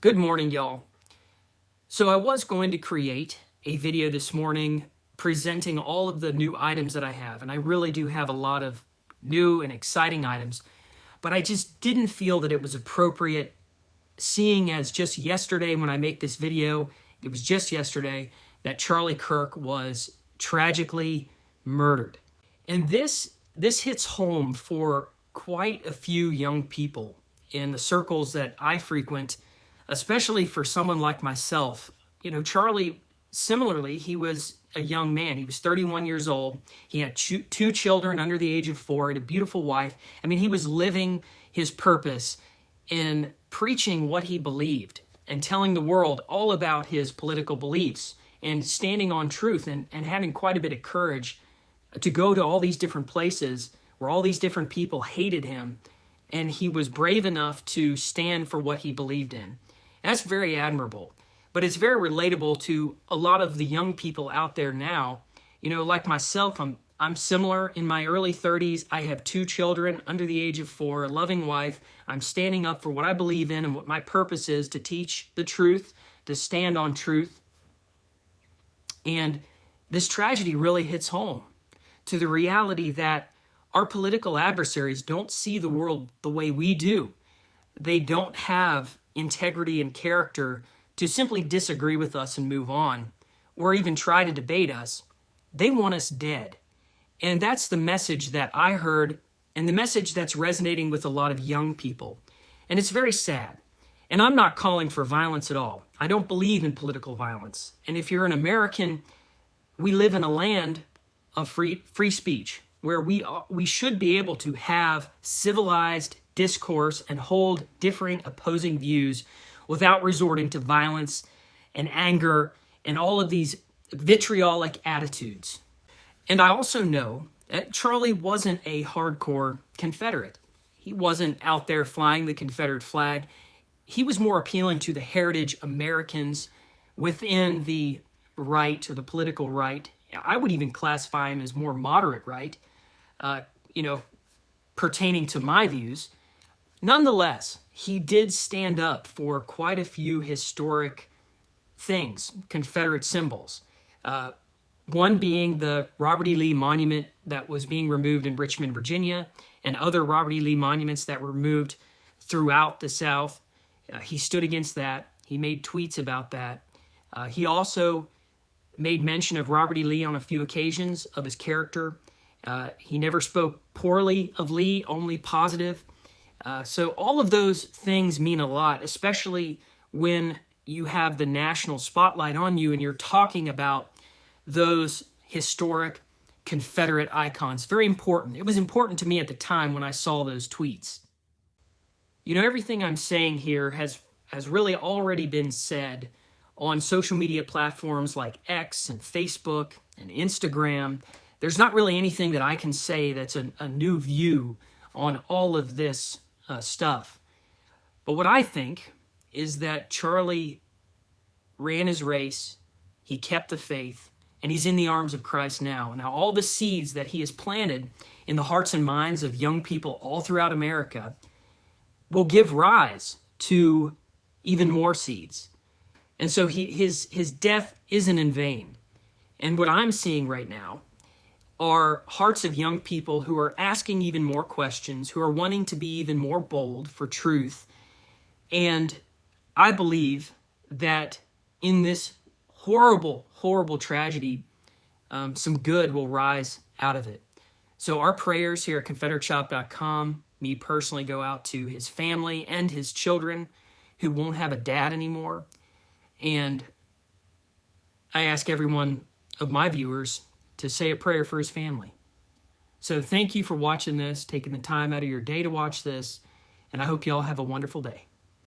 Good morning, y'all. So I was going to create a video this morning presenting all of the new items that I have, and I really do have a lot of new and exciting items, but I just didn't feel that it was appropriate, seeing as just yesterday when I make this video, it was just yesterday that Charlie Kirk was tragically murdered. And this hits home for quite a few young people in the circles that I frequent, especially for someone like myself. You know, Charlie, similarly, he was a young man. He was 31 years old. He had two children under the age of 4 and a beautiful wife. I mean, he was living his purpose in preaching what he believed and telling the world all about his political beliefs and standing on truth and having quite a bit of courage to go to all these different places where all these different people hated him. And he was brave enough to stand for what he believed in. That's very admirable, but it's very relatable to a lot of the young people out there now. You know, like myself, I'm similar in my early 30s. I have 2 children under the age of 4, a loving wife. I'm standing up for what I believe in and what my purpose is, to teach the truth, to stand on truth. And this tragedy really hits home to the reality that our political adversaries don't see the world the way we do. They don't have integrity and character to simply disagree with us and move on, or even try to debate us. They want us dead. And that's the message that I heard, and the message that's resonating with a lot of young people. And it's very sad. And I'm not calling for violence at all. I don't believe in political violence. And if you're an American, we live in a land of free speech, where we should be able to have civilized discourse and hold differing opposing views without resorting to violence and anger and all of these vitriolic attitudes. And I also know that Charlie wasn't a hardcore Confederate. He wasn't out there flying the Confederate flag. He was more appealing to the heritage Americans within the right, or the political right. I would even classify him as more moderate right, pertaining to my views. Nonetheless, he did stand up for quite a few historic things, Confederate symbols. One being the Robert E. Lee Monument that was being removed in Richmond, Virginia, and other Robert E. Lee monuments that were removed throughout the South. He stood against that. He made tweets about that. He also made mention of Robert E. Lee on a few occasions, of his character. He never spoke poorly of Lee, only positive. So all of those things mean a lot, especially when you have the national spotlight on you and you're talking about those historic Confederate icons. Very important. It was important to me at the time when I saw those tweets. You know, everything I'm saying here has really already been said on social media platforms like X and Facebook and Instagram. There's not really anything that I can say that's a new view on all of this stuff. But what I think is that Charlie ran his race, he kept the faith, and he's in the arms of Christ now. Now, all the seeds that he has planted in the hearts and minds of young people all throughout America will give rise to even more seeds. And so his death isn't in vain. And what I'm seeing right now are hearts of young people who are asking even more questions, who are wanting to be even more bold for truth. And I believe that in this horrible, horrible tragedy, some good will rise out of it. So our prayers here at ConfederateShop.com, me personally, go out to his family and his children who won't have a dad anymore. And I ask every one of my viewers to say a prayer for his family. So thank you for watching this, taking the time out of your day to watch this, and I hope you all have a wonderful day.